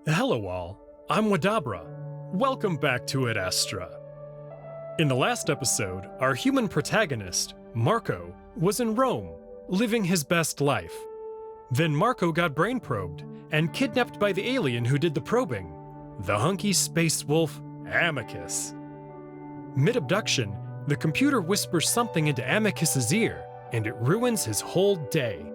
Hello all, I'm Wadabra. Welcome back to Adastra. In the last episode, our human protagonist, Marco, was in Rome, living his best life. Then Marco got brain probed and kidnapped by the alien who did the probing, the hunky space wolf Amicus. Mid-abduction, the computer whispers something into Amicus's ear, and it ruins his whole day.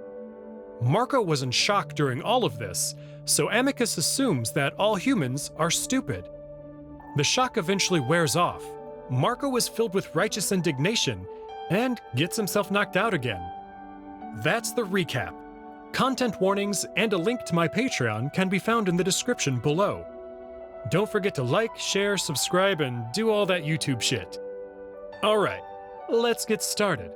Marco was in shock during all of this, so Amicus assumes that all humans are stupid. The shock eventually wears off. Marco is filled with righteous indignation and gets himself knocked out again. That's the recap. Content warnings and a link to my Patreon can be found in the description below. Don't forget to like, share, subscribe, and do all that YouTube shit. Alright, let's get started.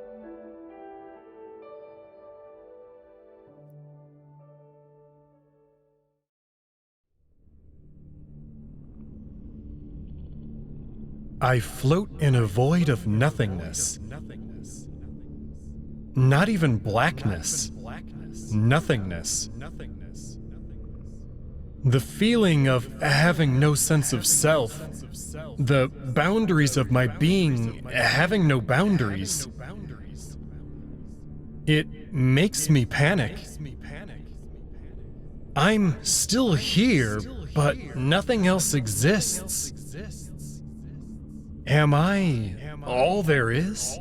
I float in a void of nothingness. Not even blackness. Nothingness. The feeling of having no sense of self. The boundaries of my being having no boundaries. It makes me panic. I'm still here, but nothing else exists. Am I all there is?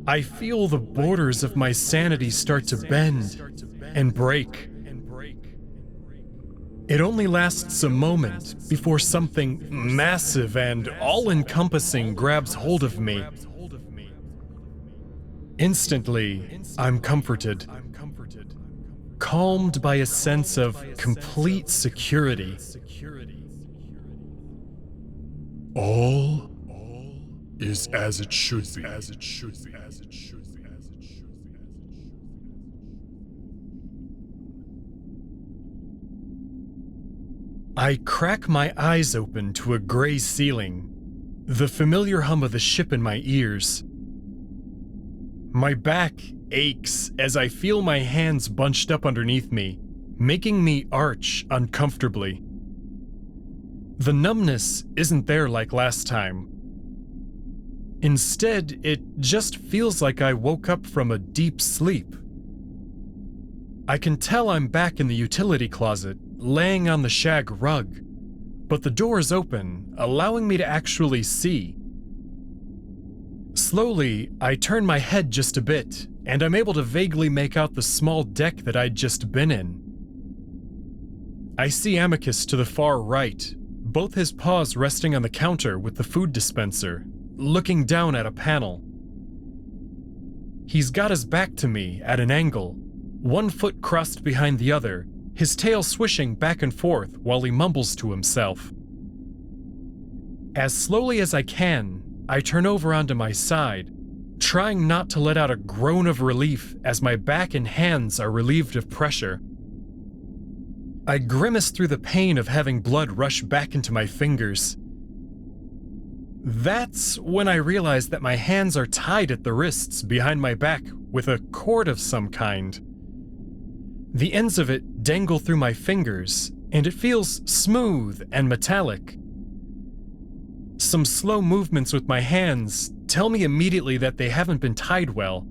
I feel the borders of my sanity start to bend and break. It only lasts a moment before something massive and all-encompassing grabs hold of me. Instantly, I'm comforted, calmed by a sense of complete security. All is as it should be. I crack my eyes open to a gray ceiling, the familiar hum of the ship in my ears. My back aches as I feel my hands bunched up underneath me, making me arch uncomfortably. The numbness isn't there like last time. Instead, it just feels like I woke up from a deep sleep. I can tell I'm back in the utility closet, laying on the shag rug, but the door is open, allowing me to actually see. Slowly, I turn my head just a bit, and I'm able to vaguely make out the small deck that I'd just been in. I see Amicus to the far right, both his paws resting on the counter with the food dispenser, looking down at a panel. He's got his back to me at an angle, one foot crossed behind the other, his tail swishing back and forth while he mumbles to himself. As slowly as I can, I turn over onto my side, trying not to let out a groan of relief as my back and hands are relieved of pressure. I grimace through the pain of having blood rush back into my fingers. That's when I realize that my hands are tied at the wrists behind my back with a cord of some kind. The ends of it dangle through my fingers, and it feels smooth and metallic. Some slow movements with my hands tell me immediately that they haven't been tied well.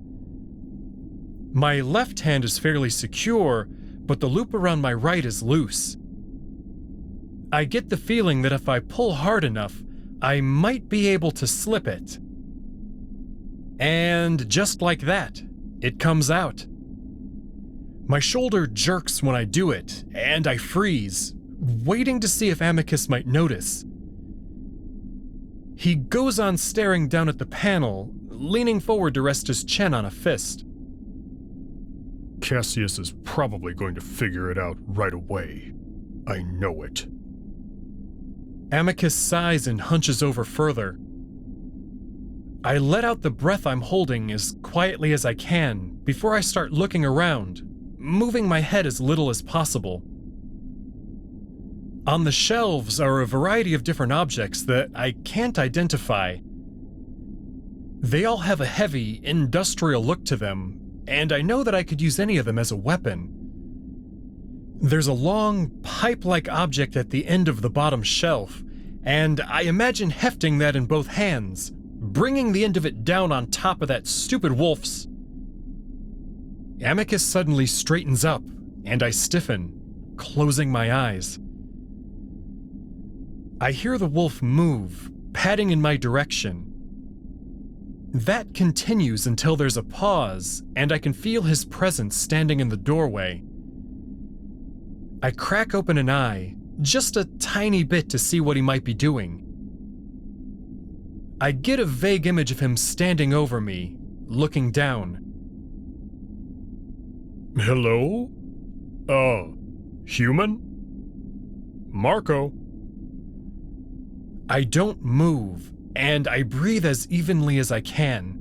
My left hand is fairly secure, but the loop around my right is loose. I get the feeling that if I pull hard enough, I might be able to slip it. And just like that, it comes out. My shoulder jerks when I do it, and I freeze, waiting to see if Amicus might notice. He goes on staring down at the panel, leaning forward to rest his chin on a fist. Cassius is probably going to figure it out right away. I know it. Amicus sighs and hunches over further. I let out the breath I'm holding as quietly as I can before I start looking around, moving my head as little as possible. On the shelves are a variety of different objects that I can't identify. They all have a heavy, industrial look to them, and I know that I could use any of them as a weapon. There's a long, pipe-like object at the end of the bottom shelf, and I imagine hefting that in both hands, bringing the end of it down on top of that stupid wolf's. Amicus suddenly straightens up, and I stiffen, closing my eyes. I hear the wolf move, padding in my direction. That continues until there's a pause, and I can feel his presence standing in the doorway. I crack open an eye, just a tiny bit to see what he might be doing. I get a vague image of him standing over me, looking down. Hello? Human? Marco? I don't move, and I breathe as evenly as I can.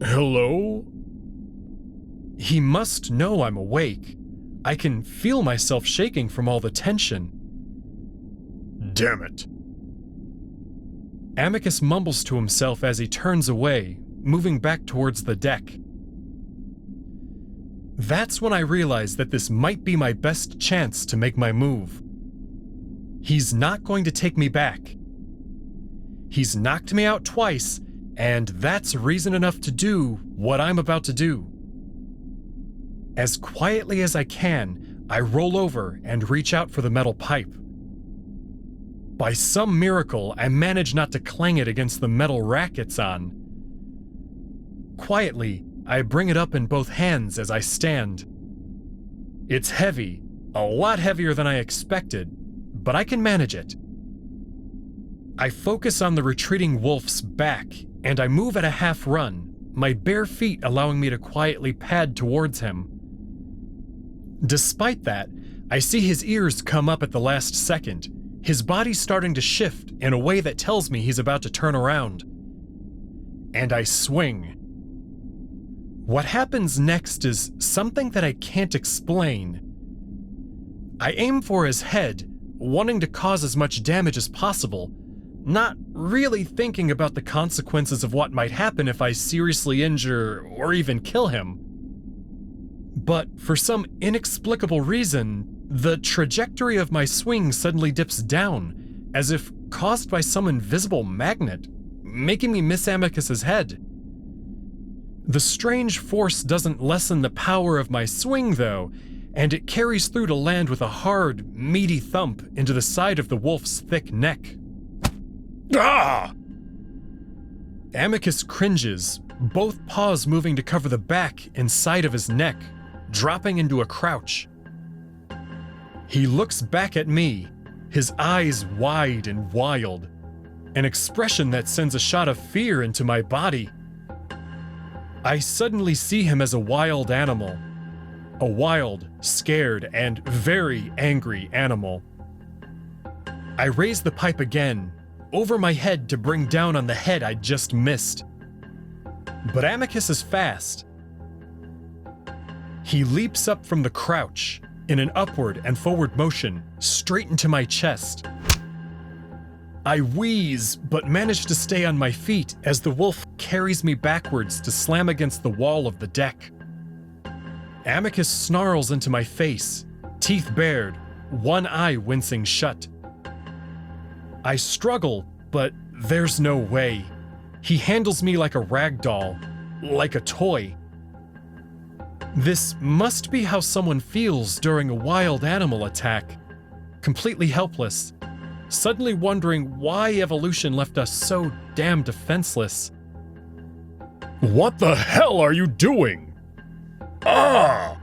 Hello? He must know I'm awake. I can feel myself shaking from all the tension. Damn it. Amicus mumbles to himself as he turns away, moving back towards the deck. That's when I realize that this might be my best chance to make my move. He's not going to take me back. He's knocked me out twice, and that's reason enough to do what I'm about to do. As quietly as I can, I roll over and reach out for the metal pipe. By some miracle, I manage not to clang it against the metal rack it's on. Quietly, I bring it up in both hands as I stand. It's heavy, a lot heavier than I expected, but I can manage it. I focus on the retreating wolf's back, and I move at a half run, my bare feet allowing me to quietly pad towards him. Despite that, I see his ears come up at the last second, his body starting to shift in a way that tells me he's about to turn around. And I swing. What happens next is something that I can't explain. I aim for his head, wanting to cause as much damage as possible, not really thinking about the consequences of what might happen if I seriously injure or even kill him. But for some inexplicable reason, the trajectory of my swing suddenly dips down, as if caused by some invisible magnet, making me miss Amicus's head. The strange force doesn't lessen the power of my swing, though, and it carries through to land with a hard, meaty thump into the side of the wolf's thick neck. Ah! Amicus cringes, both paws moving to cover the back and side of his neck, dropping into a crouch. He looks back at me, his eyes wide and wild, an expression that sends a shot of fear into my body. I suddenly see him as a wild animal. A wild, scared, and very angry animal. I raise the pipe again, over my head to bring down on the head I'd just missed. But Amicus is fast. He leaps up from the crouch, in an upward and forward motion, straight into my chest. I wheeze, but manage to stay on my feet as the wolf carries me backwards to slam against the wall of the deck. Amicus snarls into my face, teeth bared, one eye wincing shut. I struggle, but there's no way. He handles me like a rag doll, like a toy. This must be how someone feels during a wild animal attack. Completely helpless, suddenly wondering why evolution left us so damn defenseless. What the hell are you doing? Ah!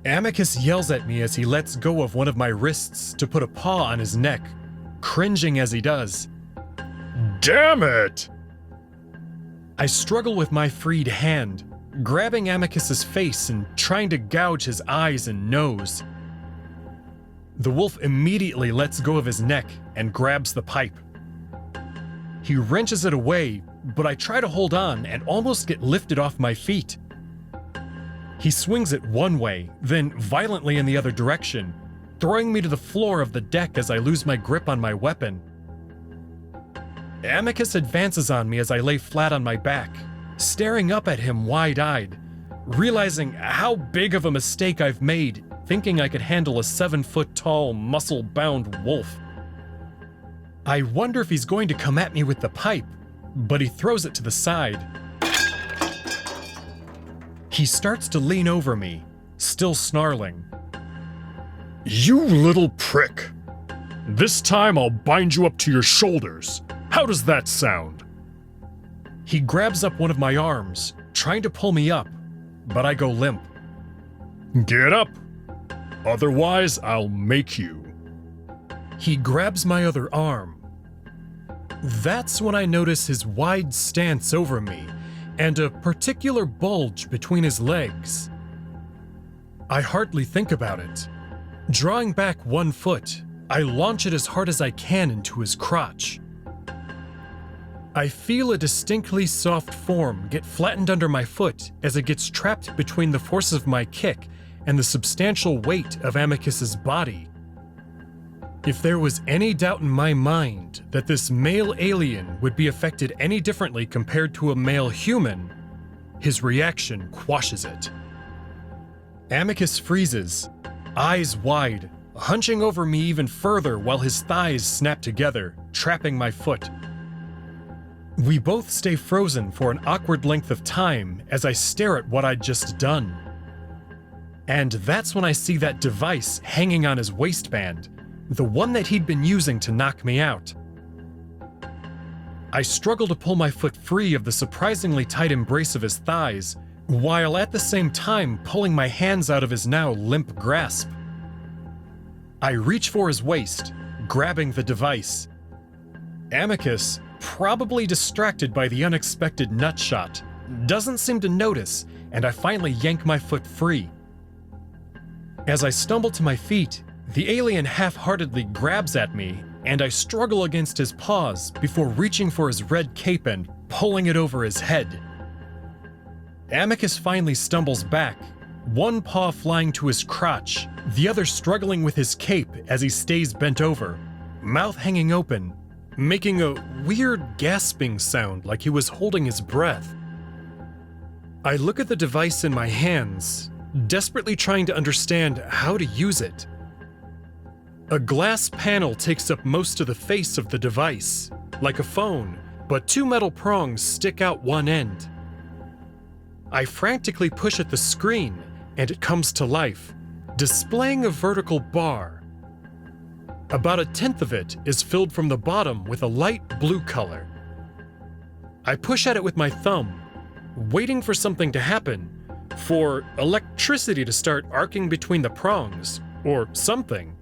Amicus yells at me as he lets go of one of my wrists to put a paw on his neck, cringing as he does. Damn it! I struggle with my freed hand, grabbing Amicus's face and trying to gouge his eyes and nose. The wolf immediately lets go of his neck and grabs the pipe. He wrenches it away, but I try to hold on and almost get lifted off my feet. He swings it one way, then violently in the other direction, throwing me to the floor of the deck as I lose my grip on my weapon. Amicus advances on me as I lay flat on my back, staring up at him wide-eyed, realizing how big of a mistake I've made thinking I could handle a 7-foot-tall, muscle-bound wolf. I wonder if he's going to come at me with the pipe, but he throws it to the side. He starts to lean over me, still snarling. "You little prick! This time I'll bind you up to your shoulders. How does that sound?" He grabs up one of my arms, trying to pull me up, but I go limp. "Get up! Otherwise, I'll make you." He grabs my other arm. That's when I notice his wide stance over me and a particular bulge between his legs. I hardly think about it. Drawing back 1 foot, I launch it as hard as I can into his crotch. I feel a distinctly soft form get flattened under my foot as it gets trapped between the force of my kick and the substantial weight of Amicus's body. If there was any doubt in my mind that this male alien would be affected any differently compared to a male human, his reaction quashes it. Amicus freezes, eyes wide, hunching over me even further while his thighs snap together, trapping my foot. We both stay frozen for an awkward length of time as I stare at what I'd just done. And that's when I see that device hanging on his waistband, the one that he'd been using to knock me out. I struggle to pull my foot free of the surprisingly tight embrace of his thighs, while at the same time pulling my hands out of his now limp grasp. I reach for his waist, grabbing the device. Amicus, probably distracted by the unexpected nutshot, doesn't seem to notice, and I finally yank my foot free. As I stumble to my feet, the alien half-heartedly grabs at me, and I struggle against his paws before reaching for his red cape and pulling it over his head. Amicus finally stumbles back, one paw flying to his crotch, the other struggling with his cape as he stays bent over, mouth hanging open, making a weird gasping sound like he was holding his breath. I look at the device in my hands, desperately trying to understand how to use it. A glass panel takes up most of the face of the device, like a phone, but 2 metal prongs stick out one end. I frantically push at the screen, and it comes to life, displaying a vertical bar. About 1/10 of it is filled from the bottom with a light blue color. I push at it with my thumb, waiting for something to happen, for electricity to start arcing between the prongs, or something.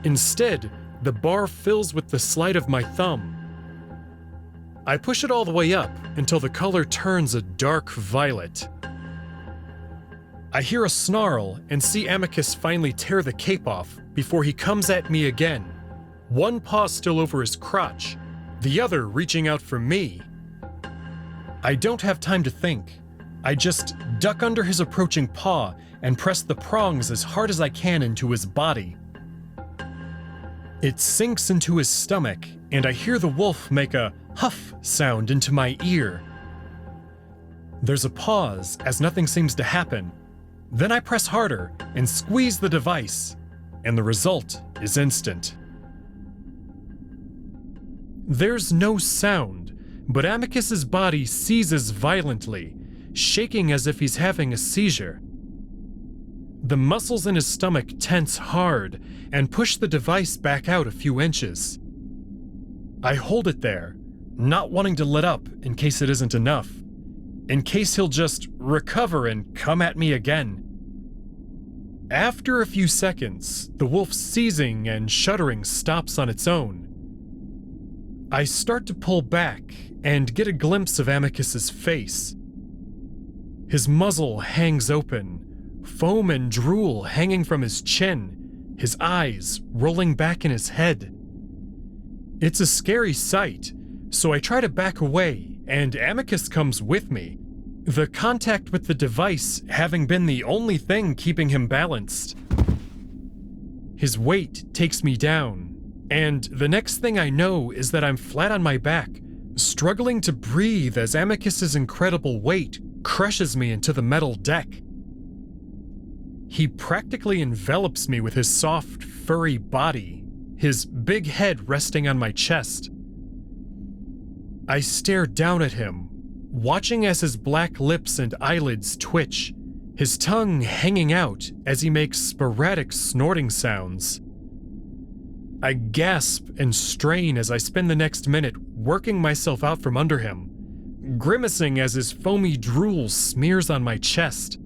Instead, the bar fills with the slight of my thumb. I push it all the way up until the color turns a dark violet. I hear a snarl and see Amicus finally tear the cape off before he comes at me again, one paw still over his crotch, the other reaching out for me. I don't have time to think. I just duck under his approaching paw and press the prongs as hard as I can into his body. It sinks into his stomach, and I hear the wolf make a huff sound into my ear. There's a pause as nothing seems to happen. Then I press harder and squeeze the device, and the result is instant. There's no sound, but Amicus's body seizes violently, shaking as if he's having a seizure. The muscles in his stomach tense hard and push the device back out a few inches. I hold it there, not wanting to let up in case it isn't enough, in case he'll just recover and come at me again. After a few seconds, the wolf's seizing and shuddering stops on its own. I start to pull back and get a glimpse of Amicus's face. His muzzle hangs open, foam and drool hanging from his chin, his eyes rolling back in his head. It's a scary sight, so I try to back away, and Amicus comes with me, the contact with the device having been the only thing keeping him balanced. His weight takes me down, and the next thing I know is that I'm flat on my back, struggling to breathe as Amicus's incredible weight crushes me into the metal deck. He practically envelops me with his soft, furry body, his big head resting on my chest. I stare down at him, watching as his black lips and eyelids twitch, his tongue hanging out as he makes sporadic snorting sounds. I gasp and strain as I spend the next minute working myself out from under him, grimacing as his foamy drool smears on my chest.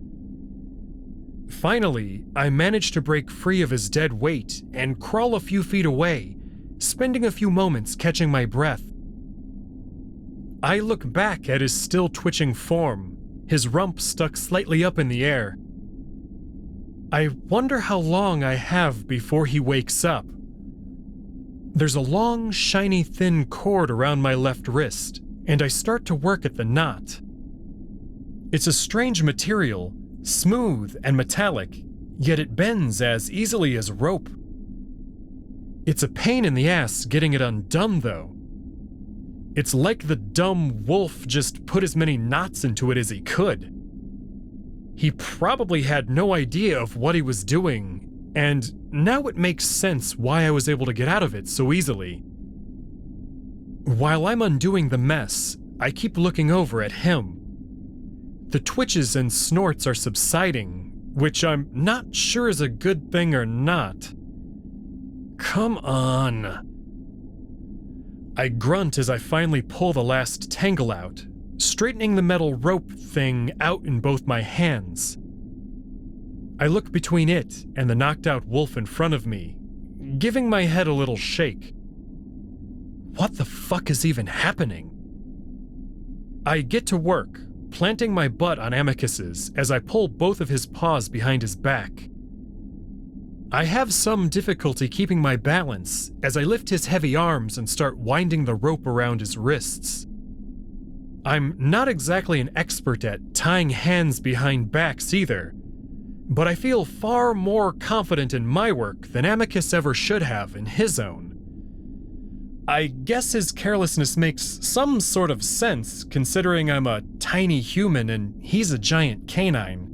Finally, I manage to break free of his dead weight and crawl a few feet away, spending a few moments catching my breath. I look back at his still twitching form, his rump stuck slightly up in the air. I wonder how long I have before he wakes up. There's a long, shiny, thin cord around my left wrist, and I start to work at the knot. It's a strange material, smooth and metallic, yet it bends as easily as rope. It's a pain in the ass getting it undone, though. It's like the dumb wolf just put as many knots into it as he could. He probably had no idea of what he was doing, and now it makes sense why I was able to get out of it so easily. While I'm undoing the mess, I keep looking over at him. The twitches and snorts are subsiding, which I'm not sure is a good thing or not. Come on. I grunt as I finally pull the last tangle out, straightening the metal rope thing out in both my hands. I look between it and the knocked out wolf in front of me, giving my head a little shake. What the fuck is even happening? I get to work, planting my butt on Amicus's as I pull both of his paws behind his back. I have some difficulty keeping my balance as I lift his heavy arms and start winding the rope around his wrists. I'm not exactly an expert at tying hands behind backs either, but I feel far more confident in my work than Amicus ever should have in his own. I guess his carelessness makes some sort of sense considering I'm a tiny human and he's a giant canine.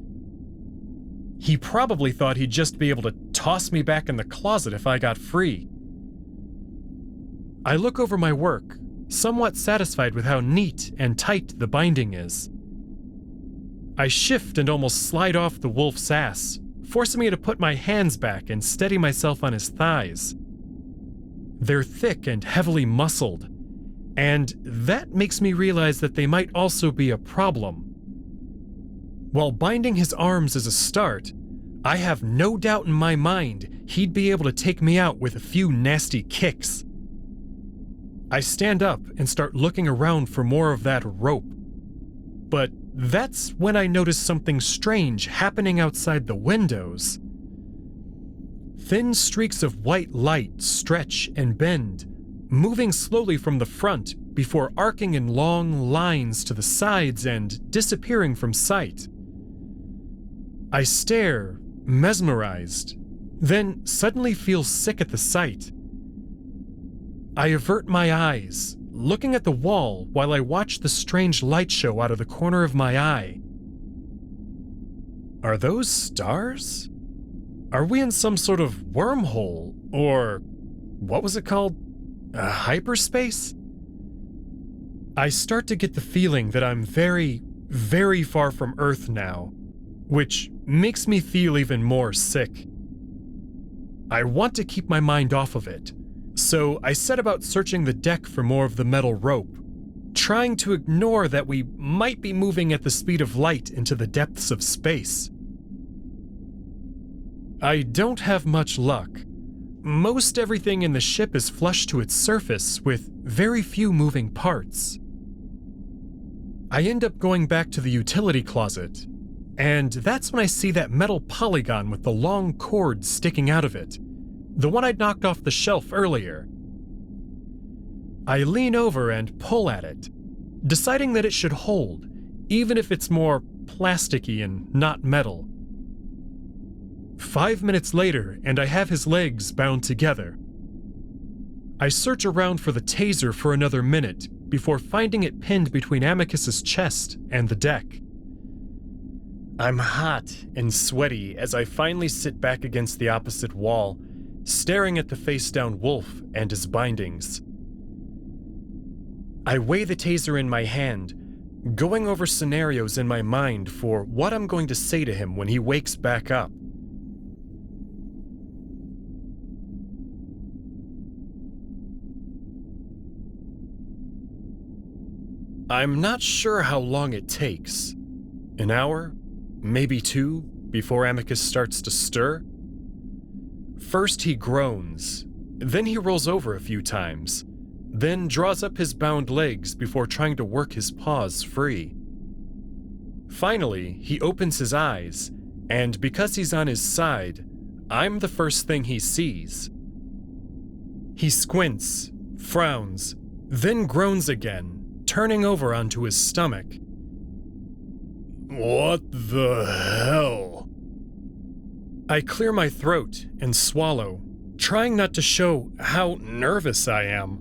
He probably thought he'd just be able to toss me back in the closet if I got free. I look over my work, somewhat satisfied with how neat and tight the binding is. I shift and almost slide off the wolf's ass, forcing me to put my hands back and steady myself on his thighs. They're thick and heavily muscled, and that makes me realize that they might also be a problem. While binding his arms is a start, I have no doubt in my mind he'd be able to take me out with a few nasty kicks. I stand up and start looking around for more of that rope. But that's when I notice something strange happening outside the windows. Thin streaks of white light stretch and bend, moving slowly from the front before arcing in long lines to the sides and disappearing from sight. I stare, mesmerized, then suddenly feel sick at the sight. I avert my eyes, looking at the wall while I watch the strange light show out of the corner of my eye. Are those stars? Are we in some sort of wormhole, or what was it called? A hyperspace? I start to get the feeling that I'm very, very far from Earth now, which makes me feel even more sick. I want to keep my mind off of it, so I set about searching the deck for more of the metal rope, trying to ignore that we might be moving at the speed of light into the depths of space. I don't have much luck. Most everything in the ship is flush to its surface with very few moving parts. I end up going back to the utility closet, and that's when I see that metal polygon with the long cord sticking out of it, the one I'd knocked off the shelf earlier. I lean over and pull at it, deciding that it should hold, even if it's more plasticky and not metal. 5 minutes later, and I have his legs bound together. I search around for the taser for another minute before finding it pinned between Amicus's chest and the deck. I'm hot and sweaty as I finally sit back against the opposite wall, staring at the face-down wolf and his bindings. I weigh the taser in my hand, going over scenarios in my mind for what I'm going to say to him when he wakes back up. I'm not sure how long it takes. An hour? Maybe 2, before Amicus starts to stir? First he groans, then he rolls over a few times, then draws up his bound legs before trying to work his paws free. Finally, he opens his eyes, and because he's on his side, I'm the first thing he sees. He squints, frowns, then groans again, turning over onto his stomach. What the hell? I clear my throat and swallow, trying not to show how nervous I am.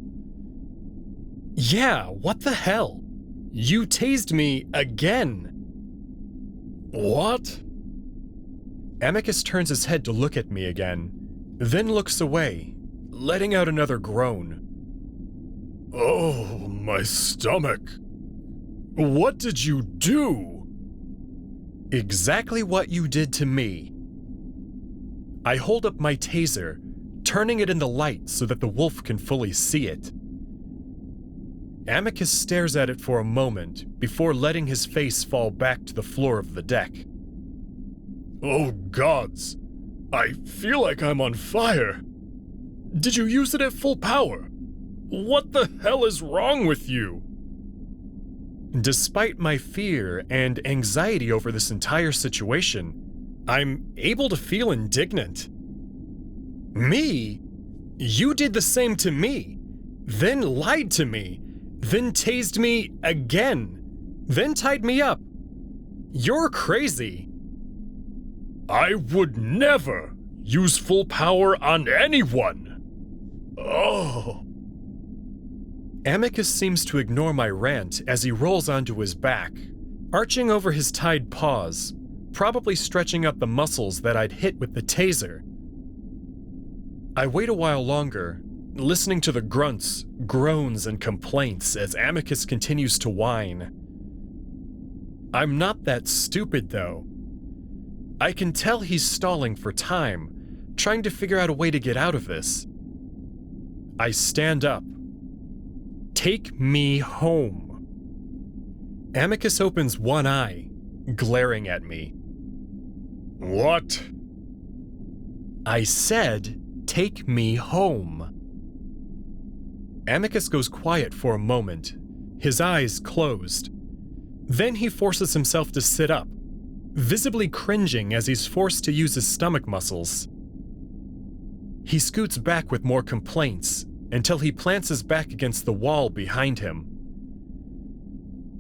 Yeah, what the hell? You tased me again. What? Amicus turns his head to look at me again, then looks away, letting out another groan. Oh, my stomach. What did you do? Exactly what you did to me. I hold up my taser, turning it in the light so that the wolf can fully see it. Amicus stares at it for a moment before letting his face fall back to the floor of the deck. Oh gods, I feel like I'm on fire. Did you use it at full power? What the hell is wrong with you? Despite my fear and anxiety over this entire situation, I'm able to feel indignant. Me? You did the same to me, then lied to me, then tased me again, then tied me up. You're crazy. I would never use full power on anyone. Oh. Amicus seems to ignore my rant as he rolls onto his back, arching over his tied paws, probably stretching out the muscles that I'd hit with the taser. I wait a while longer, listening to the grunts, groans, and complaints as Amicus continues to whine. I'm not that stupid, though. I can tell he's stalling for time, trying to figure out a way to get out of this. I stand up. Take me home. Amicus opens one eye, glaring at me. What? I said, take me home. Amicus goes quiet for a moment, his eyes closed. Then he forces himself to sit up, visibly cringing as he's forced to use his stomach muscles. He scoots back with more complaints until he plants his back against the wall behind him.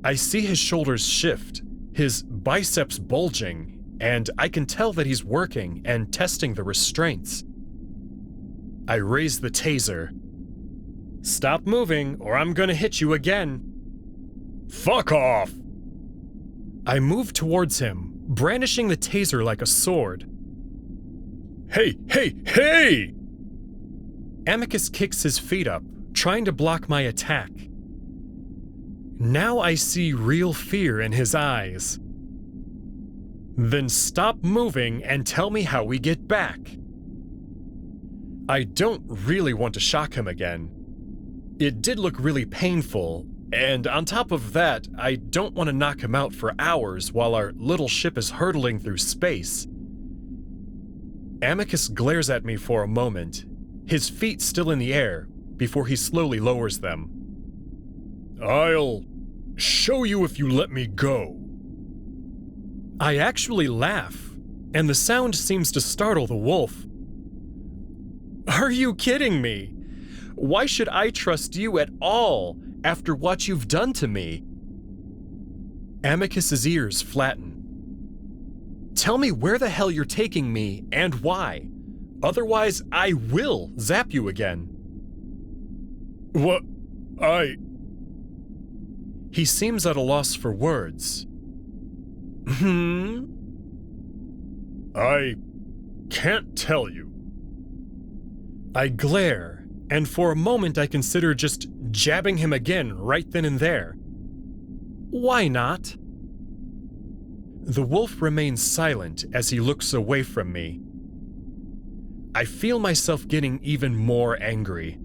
I see his shoulders shift, his biceps bulging, and I can tell that he's working and testing the restraints. I raise the taser. Stop moving or I'm gonna hit you again. Fuck off! I move towards him, brandishing the taser like a sword. Hey, hey, hey! Amicus kicks his feet up, trying to block my attack. Now I see real fear in his eyes. Then stop moving and tell me how we get back. I don't really want to shock him again. It did look really painful, and on top of that, I don't want to knock him out for hours while our little ship is hurtling through space. Amicus glares at me for a moment, his feet still in the air, before he slowly lowers them. I'll show you if you let me go. I actually laugh, and the sound seems to startle the wolf. Are you kidding me? Why should I trust you at all after what you've done to me? Amicus's ears flatten. Tell me where the hell you're taking me and why. Otherwise, I will zap you again. What? He seems at a loss for words. I can't tell you. I glare, and for a moment I consider just jabbing him again right then and there. Why not? The wolf remains silent as he looks away from me. I feel myself getting even more angry.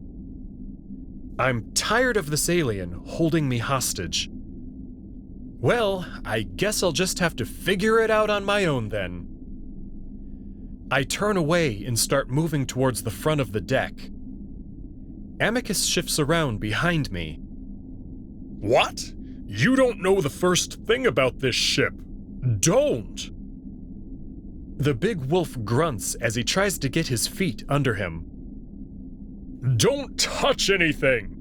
I'm tired of this alien holding me hostage. Well, I guess I'll just have to figure it out on my own then. I turn away and start moving towards the front of the deck. Amicus shifts around behind me. What? You don't know the first thing about this ship. Don't! The big wolf grunts as he tries to get his feet under him. Don't touch anything!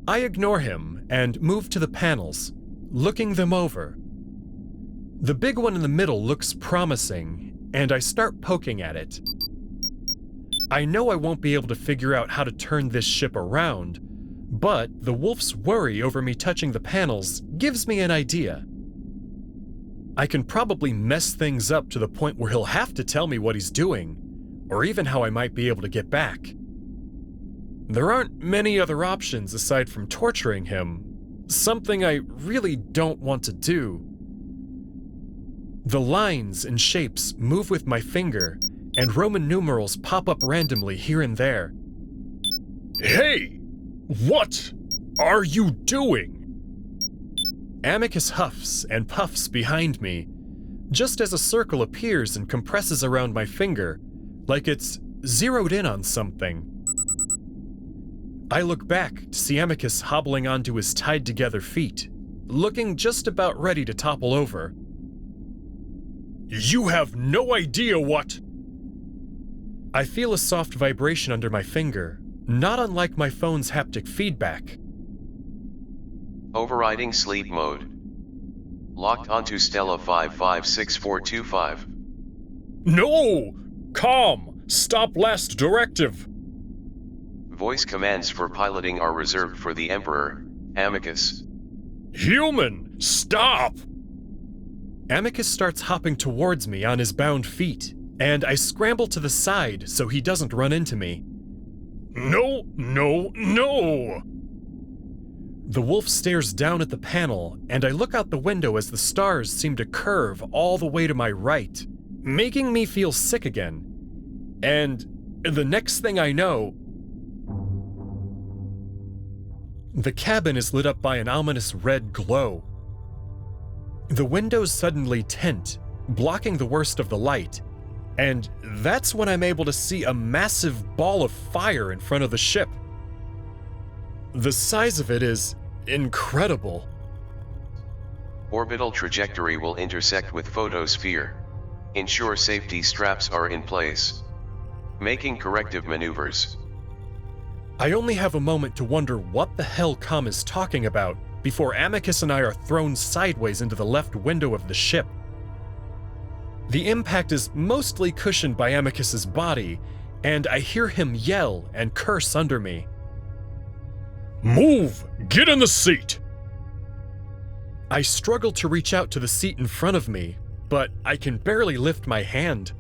I ignore him and move to the panels, looking them over. The big one in the middle looks promising, and I start poking at it. I know I won't be able to figure out how to turn this ship around, but the wolf's worry over me touching the panels gives me an idea. I can probably mess things up to the point where he'll have to tell me what he's doing, or even how I might be able to get back. There aren't many other options aside from torturing him, something I really don't want to do. The lines and shapes move with my finger, and Roman numerals pop up randomly here and there. Hey! What are you doing? Amicus huffs and puffs behind me, just as a circle appears and compresses around my finger, like it's zeroed in on something. I look back to see Amicus hobbling onto his tied-together feet, looking just about ready to topple over. You have no idea what... I feel a soft vibration under my finger, not unlike my phone's haptic feedback. Overriding sleep mode. Locked onto Stella 556425. No! Calm! Stop last directive! Voice commands for piloting are reserved for the Emperor, Amicus. Human! Stop! Amicus starts hopping towards me on his bound feet, and I scramble to the side so he doesn't run into me. No, no, no! The wolf stares down at the panel, and I look out the window as the stars seem to curve all the way to my right, making me feel sick again. And the next thing I know, the cabin is lit up by an ominous red glow. The windows suddenly tint, blocking the worst of the light, and that's when I'm able to see a massive ball of fire in front of the ship. The size of it is incredible. Orbital trajectory will intersect with photosphere. Ensure safety straps are in place. Making corrective maneuvers. I only have a moment to wonder what the hell Com is talking about before Amicus and I are thrown sideways into the left window of the ship. The impact is mostly cushioned by Amicus's body, and I hear him yell and curse under me. Move! Get in the seat! I struggle to reach out to the seat in front of me, but I can barely lift my hand.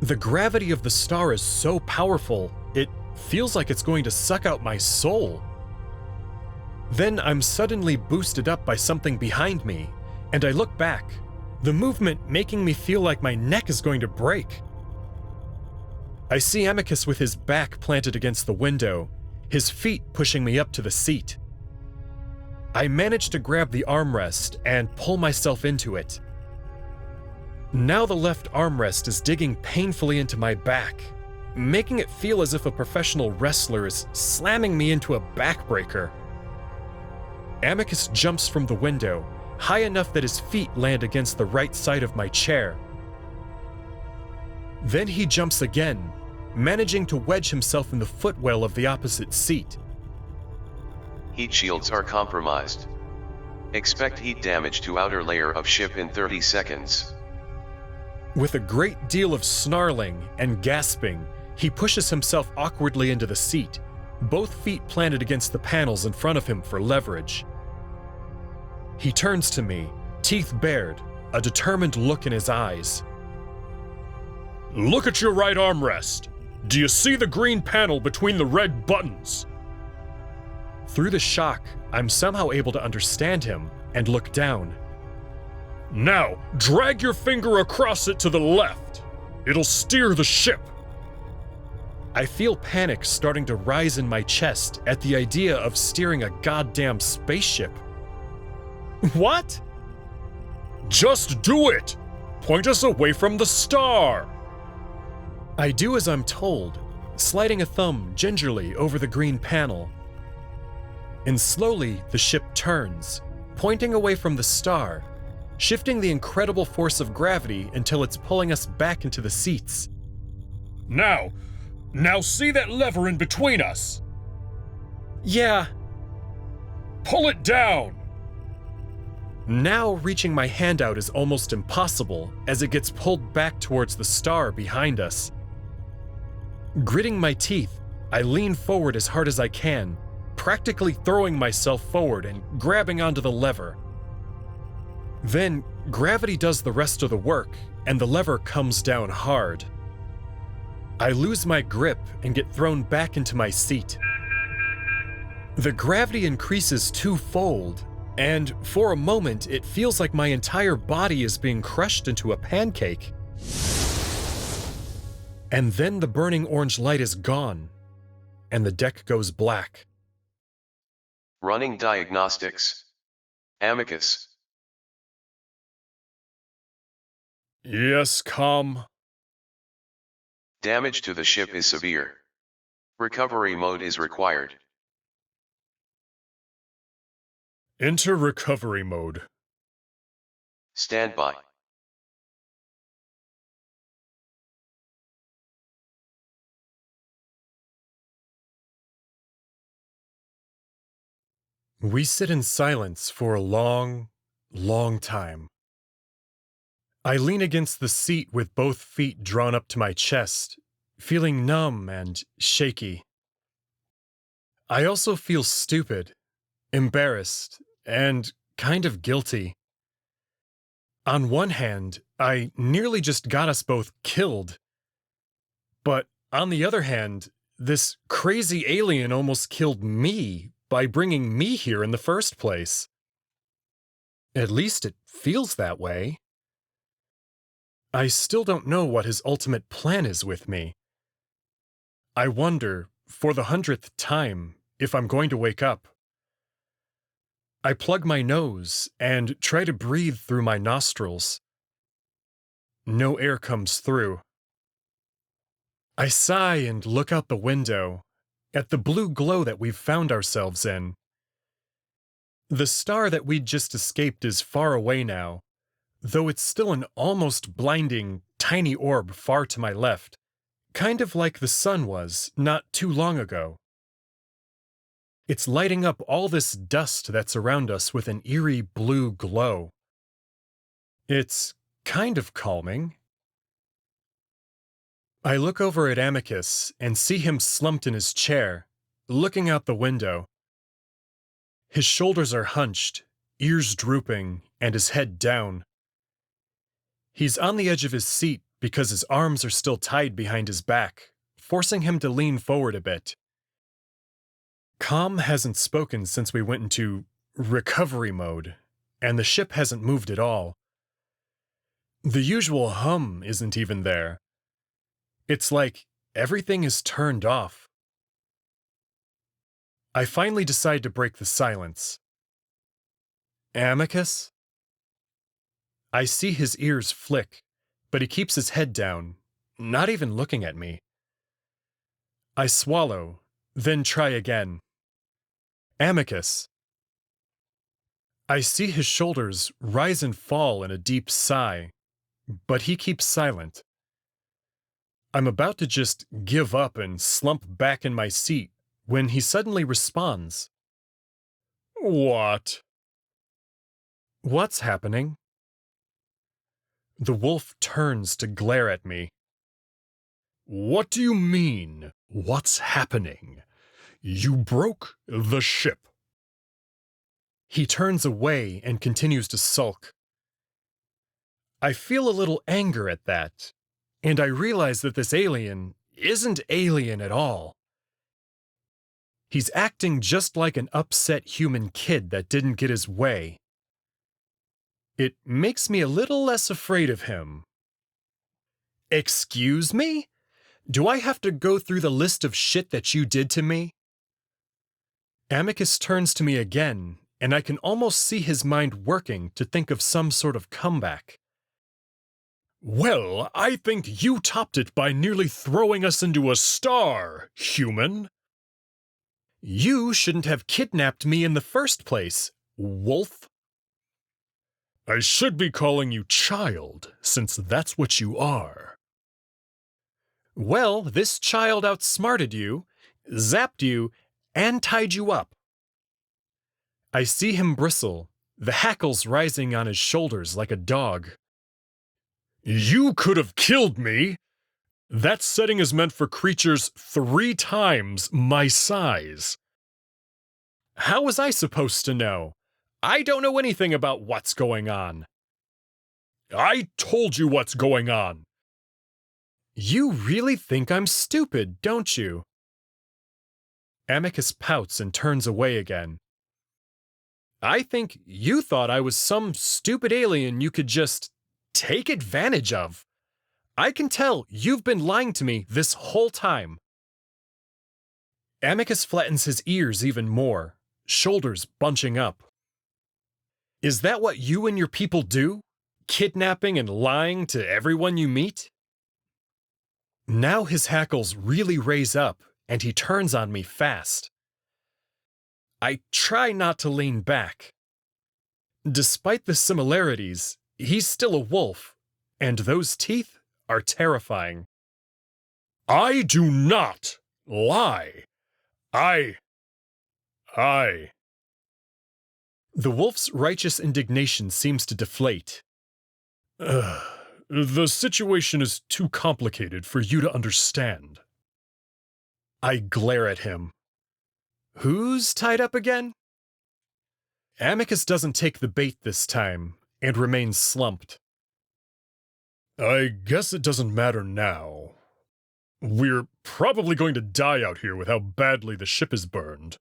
The gravity of the star is so powerful, it feels like it's going to suck out my soul. Then I'm suddenly boosted up by something behind me, and I look back, the movement making me feel like my neck is going to break. I see Amicus with his back planted against the window, his feet pushing me up to the seat. I manage to grab the armrest and pull myself into it. Now the left armrest is digging painfully into my back, making it feel as if a professional wrestler is slamming me into a backbreaker. Amicus jumps from the window, high enough that his feet land against the right side of my chair. Then he jumps again, managing to wedge himself in the footwell of the opposite seat. Heat shields are compromised. Expect heat damage to outer layer of ship in 30 seconds. With a great deal of snarling and gasping, he pushes himself awkwardly into the seat, both feet planted against the panels in front of him for leverage. He turns to me, teeth bared, a determined look in his eyes. "Look at your right armrest. Do you see the green panel between the red buttons?" Through the shock, I'm somehow able to understand him and look down. "Now, drag your finger across it to the left. It'll steer the ship." I feel panic starting to rise in my chest at the idea of steering a goddamn spaceship. "What?" "Just do it! Point us away from the star!" I do as I'm told, sliding a thumb gingerly over the green panel. And slowly, the ship turns, pointing away from the star, shifting the incredible force of gravity until it's pulling us back into the seats. Now see that lever in between us?" "Yeah." "Pull it down!" Now reaching my hand out is almost impossible as it gets pulled back towards the star behind us. Gritting my teeth, I lean forward as hard as I can, practically throwing myself forward and grabbing onto the lever. Then, gravity does the rest of the work, and the lever comes down hard. I lose my grip and get thrown back into my seat. The gravity increases twofold, and for a moment it feels like my entire body is being crushed into a pancake. And then the burning orange light is gone, and the deck goes black. Running diagnostics. Amicus. "Yes, Com." Damage to the ship is severe. Recovery mode is required. "Enter recovery mode." Stand by. We sit in silence for a long, long time. I lean against the seat with both feet drawn up to my chest, feeling numb and shaky. I also feel stupid, embarrassed, and kind of guilty. On one hand, I nearly just got us both killed. But on the other hand, this crazy alien almost killed me by bringing me here in the first place. At least it feels that way. I still don't know what his ultimate plan is with me. I wonder, for the 100th time, if I'm going to wake up. I plug my nose and try to breathe through my nostrils. No air comes through. I sigh and look out the window, at the blue glow that we've found ourselves in. The star that we'd just escaped is far away now, though it's still an almost blinding, tiny orb far to my left, kind of like the sun was not too long ago. It's lighting up all this dust that's around us with an eerie blue glow. It's kind of calming. I look over at Amicus and see him slumped in his chair, looking out the window. His shoulders are hunched, ears drooping, and his head down. He's on the edge of his seat because his arms are still tied behind his back, forcing him to lean forward a bit. Com hasn't spoken since we went into recovery mode, and the ship hasn't moved at all. The usual hum isn't even there. It's like everything is turned off. I finally decide to break the silence. "Amicus?" I see his ears flick, but he keeps his head down, not even looking at me. I swallow, then try again. "Amicus." I see his shoulders rise and fall in a deep sigh, but he keeps silent. I'm about to just give up and slump back in my seat when he suddenly responds. "What?" "What's happening?" The wolf turns to glare at me. "What do you mean, what's happening? You broke the ship." He turns away and continues to sulk. I feel a little anger at that, and I realize that this alien isn't alien at all. He's acting just like an upset human kid that didn't get his way. It makes me a little less afraid of him. Excuse me? Do I have to go through the list of shit that you did to me? Amicus turns to me again, and I can almost see his mind working to think of some sort of comeback. Well, I think you topped it by nearly throwing us into a star, human. You shouldn't have kidnapped me in the first place, wolf. I should be calling you child, since that's what you are. Well, this child outsmarted you, zapped you, and tied you up. I see him bristle, the hackles rising on his shoulders like a dog. You could have killed me! That setting is meant for creatures 3 times my size. How was I supposed to know? I don't know anything about what's going on. I told you what's going on! You really think I'm stupid, don't you? Amicus pouts and turns away again. I think you thought I was some stupid alien you could just take advantage of. I can tell you've been lying to me this whole time. Amicus flattens his ears even more, shoulders bunching up. Is that what you and your people do? Kidnapping and lying to everyone you meet? Now his hackles really raise up, and he turns on me fast. I try not to lean back. Despite the similarities, he's still a wolf, and those teeth are terrifying. I do not lie. I. The wolf's righteous indignation seems to deflate. The situation is too complicated for you to understand. I glare at him. Who's tied up again? Amicus doesn't take the bait this time, and remains slumped. I guess it doesn't matter now. We're probably going to die out here with how badly the ship is burned.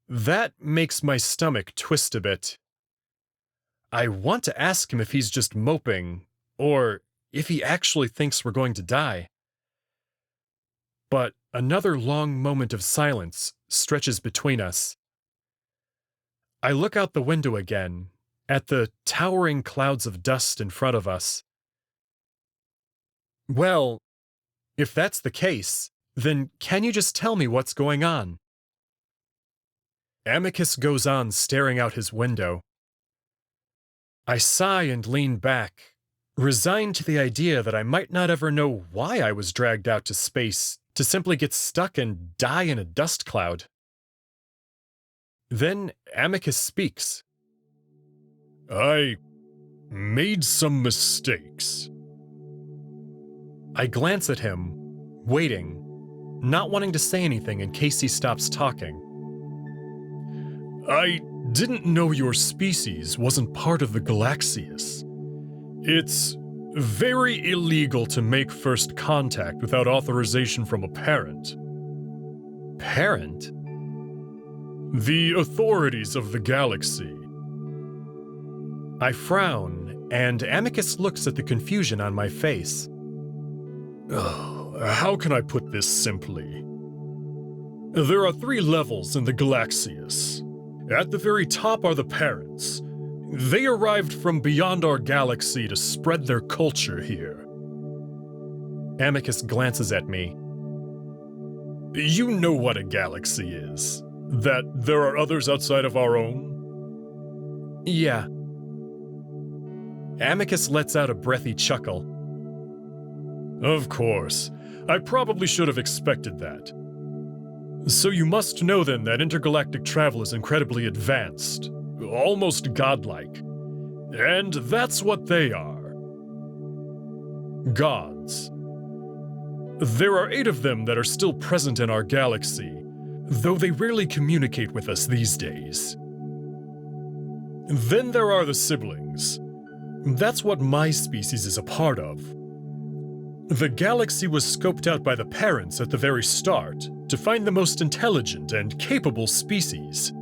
That makes my stomach twist a bit. I want to ask him if he's just moping, or if he actually thinks we're going to die. But another long moment of silence stretches between us. I look out the window again, at the towering clouds of dust in front of us. Well, if that's the case, then can you just tell me what's going on? Amicus goes on staring out his window. I sigh and lean back, resigned to the idea that I might not ever know why I was dragged out to space to simply get stuck and die in a dust cloud. Then Amicus speaks. I made some mistakes. I glance at him, waiting, not wanting to say anything in case he stops talking. I didn't know your species wasn't part of the Galaxius. It's very illegal to make first contact without authorization from a parent. Parent? The authorities of the galaxy. I frown, and Amicus looks at the confusion on my face. How can I put this simply? There are 3 levels in the Galaxius. At the very top are the parents. They arrived from beyond our galaxy to spread their culture here. Amicus glances at me. You know what a galaxy is. That there are others outside of our own? Yeah. Amicus lets out a breathy chuckle. Of course. I probably should have expected that. So you must know then that intergalactic travel is incredibly advanced, almost godlike. And that's what they are. Gods. There are 8 of them that are still present in our galaxy, though they rarely communicate with us these days. Then there are the siblings. That's what my species is a part of. The galaxy was scoped out by the parents at the very start to find the most intelligent and capable species.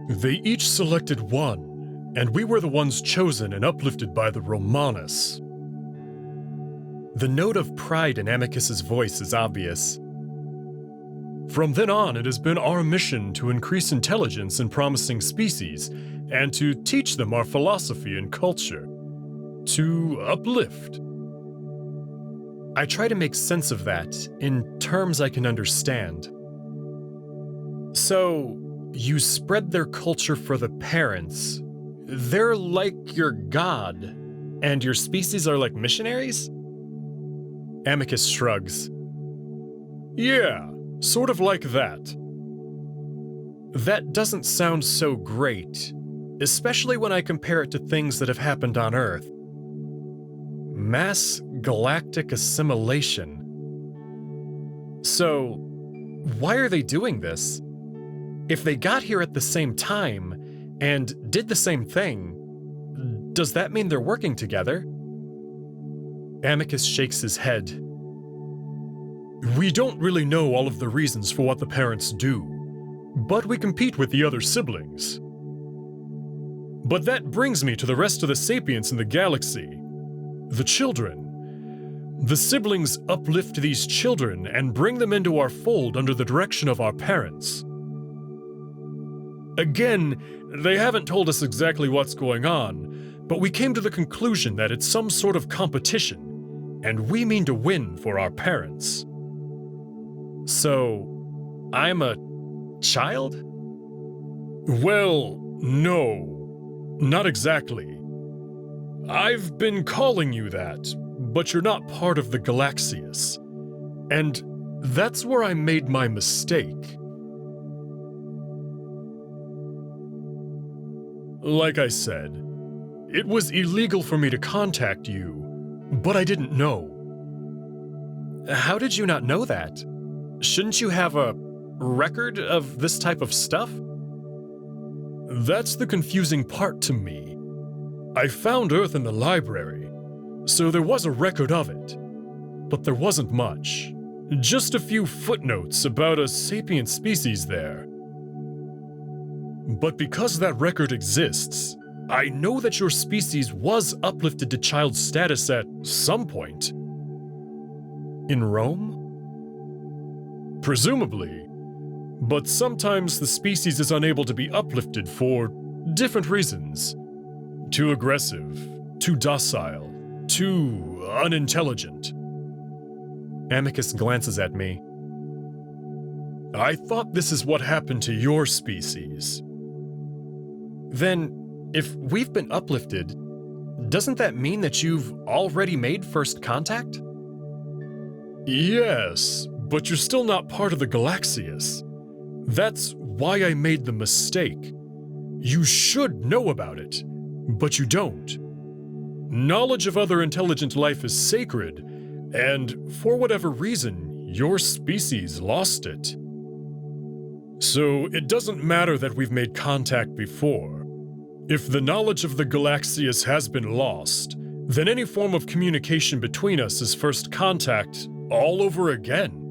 They each selected one, and we were the ones chosen and uplifted by the Romanus. The note of pride in Amicus's voice is obvious. From then on, it has been our mission to increase intelligence in promising species and to teach them our philosophy and culture. To uplift. I try to make sense of that in terms I can understand. So, you spread their culture for the parents. They're like your god, and your species are like missionaries? Amicus shrugs. Yeah, sort of like that. That doesn't sound so great, especially when I compare it to things that have happened on Earth. Mass galactic assimilation. So, why are they doing this? If they got here at the same time and did the same thing, does that mean they're working together? Amicus shakes his head. We don't really know all of the reasons for what the parents do, but we compete with the other siblings. But that brings me to the rest of the sapients in the galaxy. The children. The siblings uplift these children and bring them into our fold under the direction of our parents. Again, they haven't told us exactly what's going on, but we came to the conclusion that it's some sort of competition, and we mean to win for our parents. So, I'm a child? Well, no, not exactly. I've been calling you that, but you're not part of the Galaxius. And that's where I made my mistake. Like I said, it was illegal for me to contact you, but I didn't know. How did you not know that? Shouldn't you have a record of this type of stuff? That's the confusing part to me. I found Earth in the library, so there was a record of it. But there wasn't much. Just a few footnotes about a sapient species there. But because that record exists, I know that your species was uplifted to child status at some point. In Rome? Presumably. But sometimes the species is unable to be uplifted for different reasons. Too aggressive, too docile, too unintelligent. Amicus glances at me. I thought this is what happened to your species. Then, if we've been uplifted, doesn't that mean that you've already made first contact? Yes, but you're still not part of the Galaxius. That's why I made the mistake. You should know about it, but you don't. Knowledge of other intelligent life is sacred, and for whatever reason, your species lost it. So it doesn't matter that we've made contact before. If the knowledge of the Galaxius has been lost, then any form of communication between us is first contact all over again.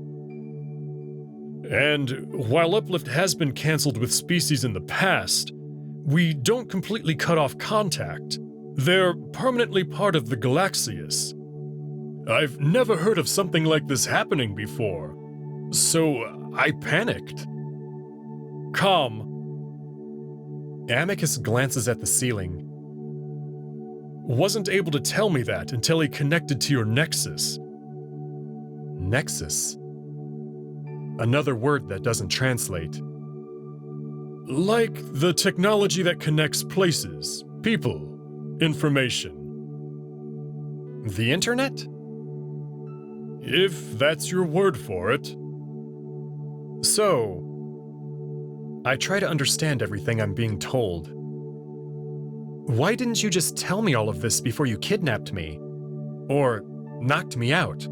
And while uplift has been cancelled with species in the past, we don't completely cut off contact. They're permanently part of the Galaxius. I've never heard of something like this happening before, so I panicked. Calm. Amicus glances at the ceiling. Wasn't able to tell me that until he connected to your nexus. Nexus? Another word that doesn't translate. Like the technology that connects places, people, information. The internet? If that's your word for it. So, I try to understand everything I'm being told. Why didn't you just tell me all of this before you kidnapped me? Or knocked me out?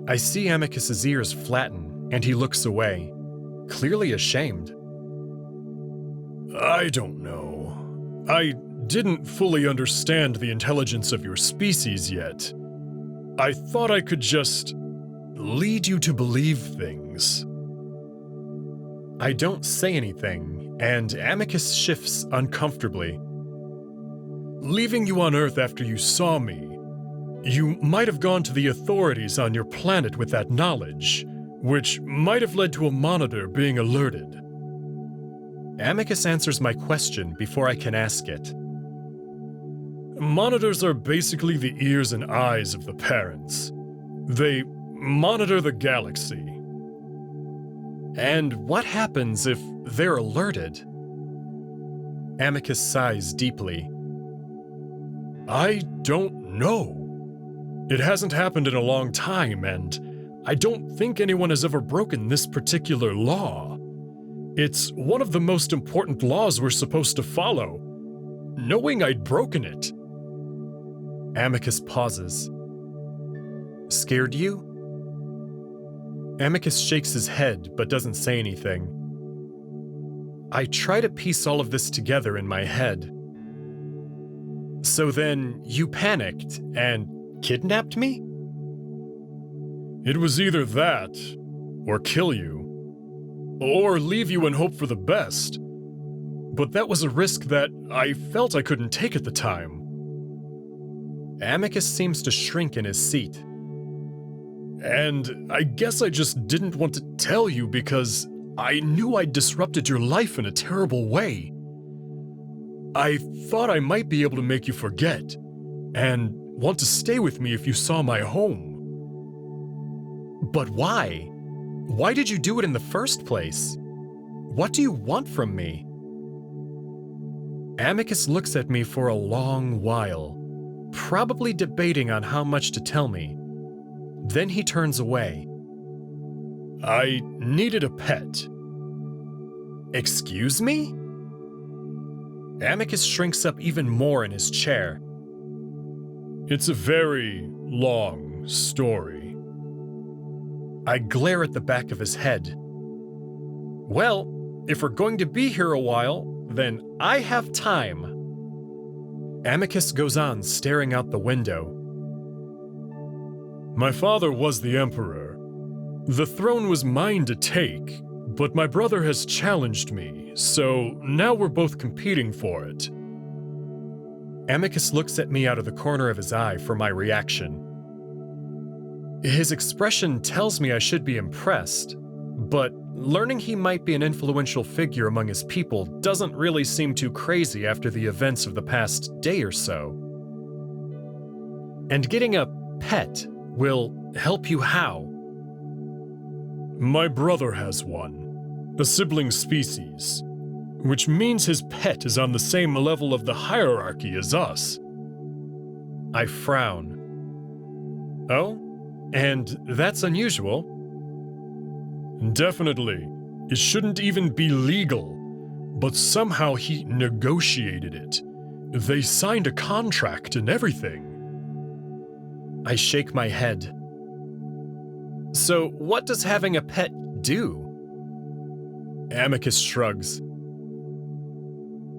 I see Amicus's ears flatten, and he looks away, clearly ashamed. I don't know. I didn't fully understand the intelligence of your species yet, I thought I could just lead you to believe things. I don't say anything, and Amicus shifts uncomfortably. Leaving you on Earth after you saw me, you might have gone to the authorities on your planet with that knowledge, which might have led to a monitor being alerted. Amicus answers my question before I can ask it. Monitors are basically the ears and eyes of the parents. They monitor the galaxy. And what happens if they're alerted? Amicus sighs deeply. I don't know. It hasn't happened in a long time, and I don't think anyone has ever broken this particular law. It's one of the most important laws we're supposed to follow. Knowing I'd broken it. Amicus pauses. Scared you? Amicus shakes his head but doesn't say anything. I try to piece all of this together in my head. So then you panicked and kidnapped me? It was either that, or kill you, or leave you and hope for the best. But that was a risk that I felt I couldn't take at the time. Amicus seems to shrink in his seat. And I guess I just didn't want to tell you because I knew I'd disrupted your life in a terrible way. I thought I might be able to make you forget, and want to stay with me if you saw my home. But why? Why did you do it in the first place? What do you want from me? Amicus looks at me for a long while, probably debating on how much to tell me. Then he turns away. I needed a pet. Excuse me? Amicus shrinks up even more in his chair. It's a very long story. I glare at the back of his head. Well, if we're going to be here a while, then I have time. Amicus goes on, staring out the window. My father was the emperor. The throne was mine to take, but my brother has challenged me, so now we're both competing for it. Amicus looks at me out of the corner of his eye for my reaction. His expression tells me I should be impressed, but learning he might be an influential figure among his people doesn't really seem too crazy after the events of the past day or so. And getting a pet will help you how? My brother has one, a sibling species, which means his pet is on the same level of the hierarchy as us. I frown. Oh? And that's unusual? Definitely. It shouldn't even be legal, but somehow he negotiated it. They signed a contract and everything. I shake my head. So what does having a pet do? Amicus shrugs.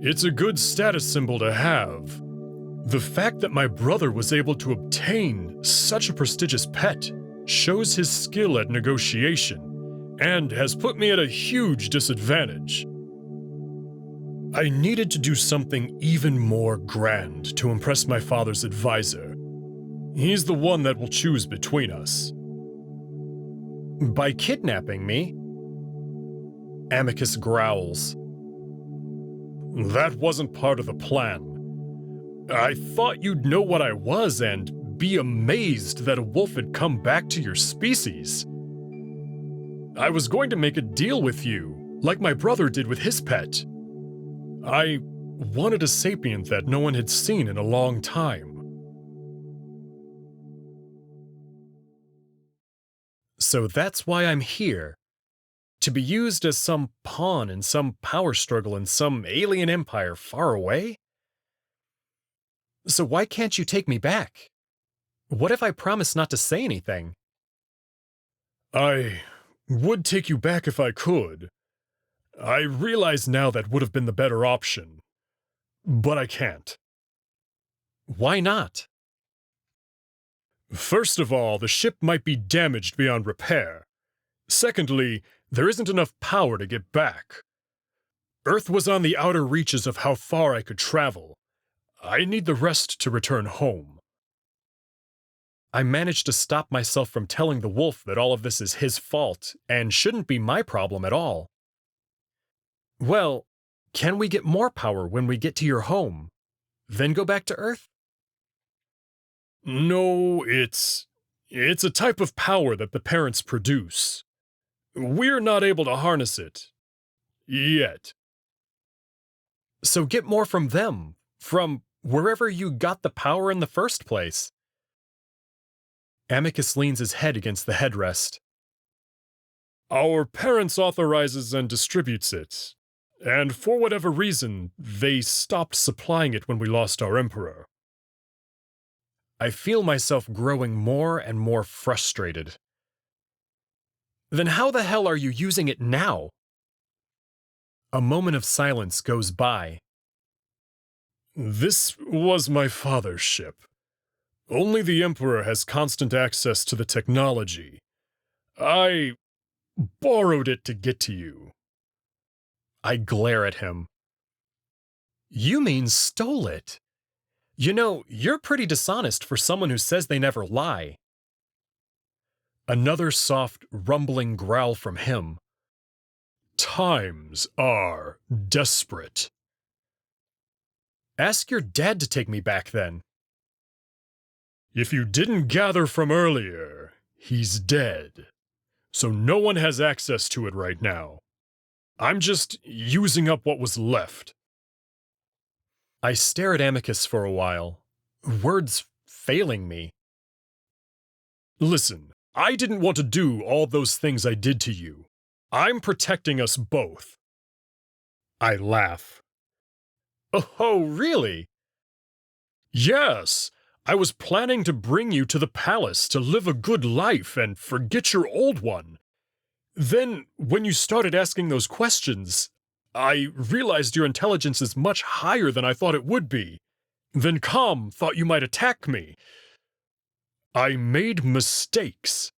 It's a good status symbol to have. The fact that my brother was able to obtain such a prestigious pet shows his skill at negotiation, and has put me at a huge disadvantage. I needed to do something even more grand to impress my father's advisor. He's the one that will choose between us. By kidnapping me? Amicus growls. That wasn't part of the plan. I thought you'd know what I was and be amazed that a wolf had come back to your species. I was going to make a deal with you, like my brother did with his pet. I wanted a sapient that no one had seen in a long time. So that's why I'm here. To be used as some pawn in some power struggle in some alien empire far away? So why can't you take me back? What if I promise not to say anything? I would take you back if I could. I realize now that would have been the better option. but I can't. Why not? First of all, the ship might be damaged beyond repair. Secondly, there isn't enough power to get back. Earth was on the outer reaches of how far I could travel. I need the rest to return home. I managed to stop myself from telling the wolf that all of this is his fault and shouldn't be my problem at all. Well, can we get more power when we get to your home? Then go back to Earth? No, it's a type of power that the parents produce. We're not able to harness it. Yet. So get more from them, from wherever you got the power in the first place. Amicus leans his head against the headrest. Our parents authorizes and distributes it, and for whatever reason, they stopped supplying it when we lost our emperor. I feel myself growing more and more frustrated. Then how the hell are you using it now? A moment of silence goes by. This was my father's ship. Only the Emperor has constant access to the technology. I borrowed it to get to you. I glare at him. You mean stole it? You know, you're pretty dishonest for someone who says they never lie. Another soft, rumbling growl from him. Times are desperate. Ask your dad to take me back then. If you didn't gather from earlier, he's dead. So no one has access to it right now. I'm just using up what was left. I stare at Amicus for a while, words failing me. Listen, I didn't want to do all those things I did to you. I'm protecting us both. I laugh. Oh, really? Yes, I was planning to bring you to the palace to live a good life and forget your old one. Then, when you started asking those questions, I realized your intelligence is much higher than I thought it would be. Then Calm thought you might attack me. I made mistakes.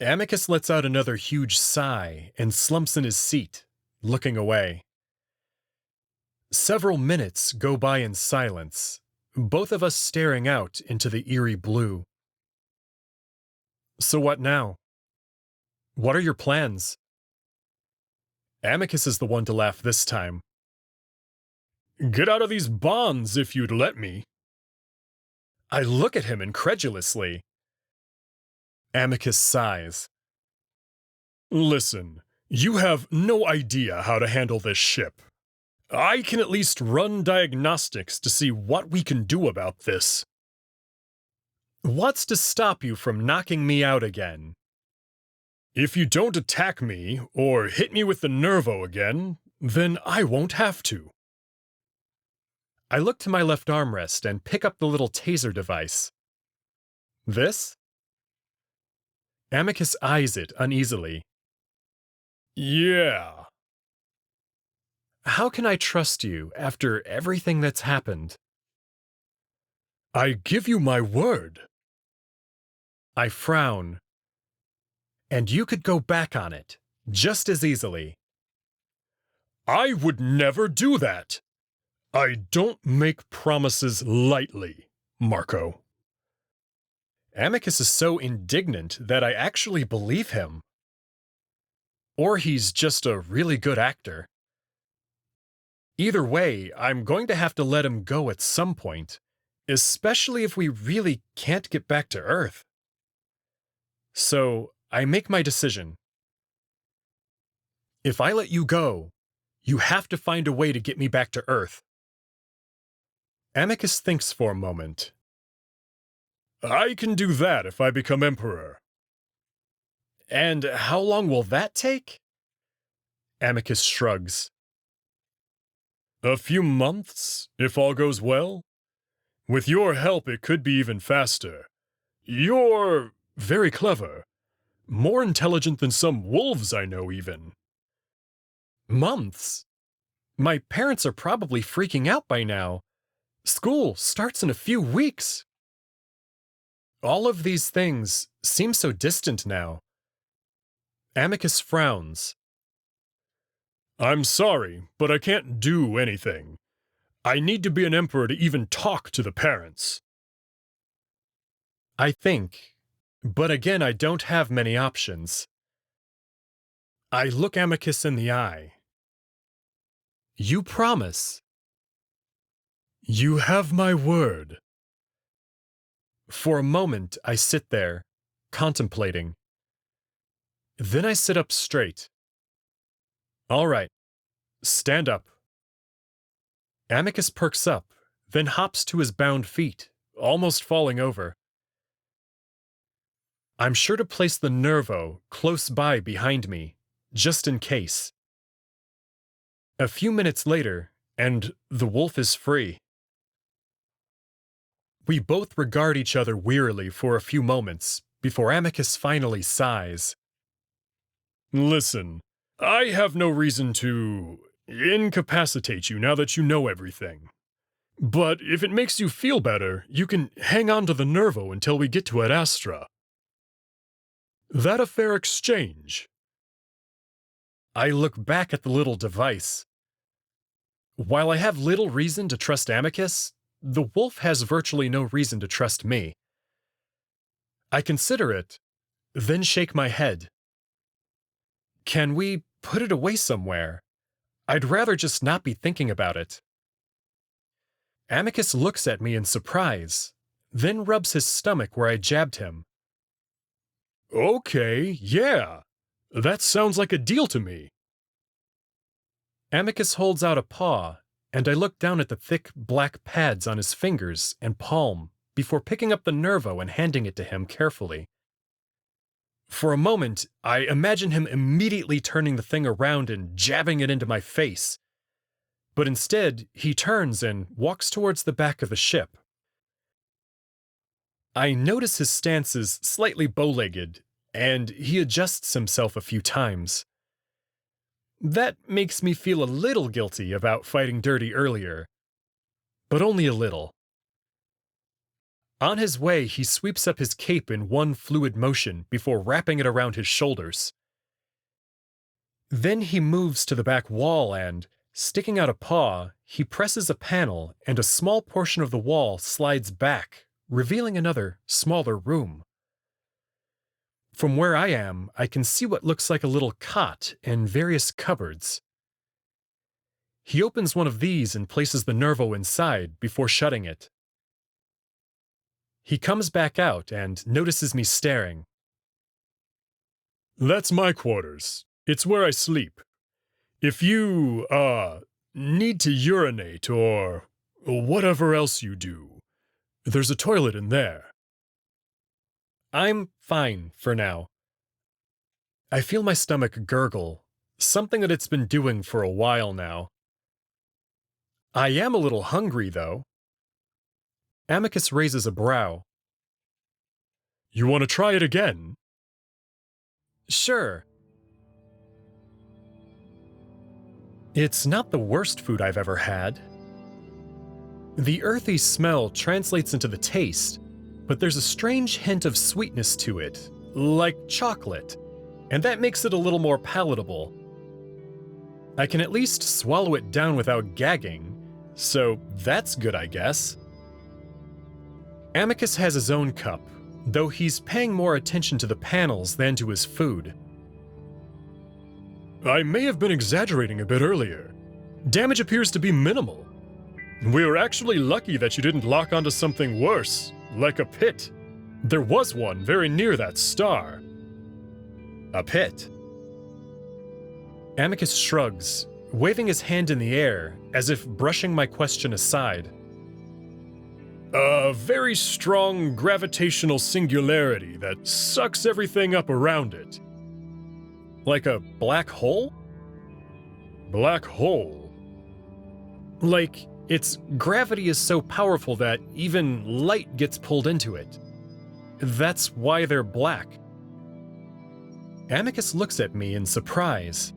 Amicus lets out another huge sigh and slumps in his seat, looking away. Several minutes go by in silence, both of us staring out into the eerie blue. So what now? What are your plans? Amicus is the one to laugh this time. Get out of these bonds if you'd let me. I look at him incredulously. Amicus sighs. Listen, you have no idea how to handle this ship. I can at least run diagnostics to see what we can do about this. What's to stop you from knocking me out again? If you don't attack me or hit me with the nervo again, then I won't have to. I look to my left armrest and pick up the little taser device. This? Amicus eyes it uneasily. Yeah. How can I trust you after everything that's happened? I give you my word. I frown. And you could go back on it, just as easily. I would never do that. I don't make promises lightly, Marco. Amicus is so indignant that I actually believe him. Or he's just a really good actor. Either way, I'm going to have to let him go at some point, especially if we really can't get back to Earth. So, I make my decision. If I let you go, you have to find a way to get me back to Earth. Amicus thinks for a moment. I can do that if I become Emperor. And how long will that take? Amicus shrugs. A few months, if all goes well. With your help, it could be even faster. You're very clever. More intelligent than some wolves I know, even. Months? My parents are probably freaking out by now. School starts in a few weeks. All of these things seem so distant now. Amicus frowns. I'm sorry, but I can't do anything. I need to be an emperor to even talk to the parents. I think, but again, I don't have many options. I look Amicus in the eye. You promise? You have my word. For a moment, I sit there, contemplating. Then I sit up straight. All right, stand up. Amicus perks up, then hops to his bound feet, almost falling over. I'm sure to place the Nervo close by behind me, just in case. A few minutes later, and the wolf is free. We both regard each other wearily for a few moments before Amicus finally sighs. Listen, I have no reason to incapacitate you now that you know everything. But if it makes you feel better, you can hang on to the Nervo until we get to Adastra. That a fair exchange? I look back at the little device. While I have little reason to trust Amicus, the wolf has virtually no reason to trust me. I consider it, then shake my head. Can we put it away somewhere? I'd rather just not be thinking about it. Amicus looks at me in surprise, then rubs his stomach where I jabbed him. Okay, yeah. That sounds like a deal to me. Amicus holds out a paw, and I look down at the thick black pads on his fingers and palm before picking up the Nervo and handing it to him carefully. For a moment, I imagine him immediately turning the thing around and jabbing it into my face. But instead, he turns and walks towards the back of the ship. I notice his stance is slightly bow-legged, and he adjusts himself a few times. That makes me feel a little guilty about fighting dirty earlier, but only a little. On his way, he sweeps up his cape in one fluid motion before wrapping it around his shoulders. Then he moves to the back wall and, sticking out a paw, he presses a panel and a small portion of the wall slides back, revealing another, smaller room. From where I am, I can see what looks like a little cot and various cupboards. He opens one of these and places the Nervo inside before shutting it. He comes back out and notices me staring. That's my quarters. It's where I sleep. If you, need to urinate or whatever else you do, there's a toilet in there. I'm fine for now. I feel my stomach gurgle, something that it's been doing for a while now. I am a little hungry, though. Amicus raises a brow. You want to try it again? Sure. It's not the worst food I've ever had. The earthy smell translates into the taste, but there's a strange hint of sweetness to it, like chocolate, and that makes it a little more palatable. I can at least swallow it down without gagging, so that's good, I guess. Amicus has his own cup, though he's paying more attention to the panels than to his food. I may have been exaggerating a bit earlier. Damage appears to be minimal. We were actually lucky that you didn't lock onto something worse, like a pit. There was one very near that star. A pit? Amicus shrugs, waving his hand in the air as if brushing my question aside. A very strong gravitational singularity that sucks everything up around it. Like a black hole? Black hole? Like its gravity is so powerful that even light gets pulled into it. That's why they're black. Amicus looks at me in surprise.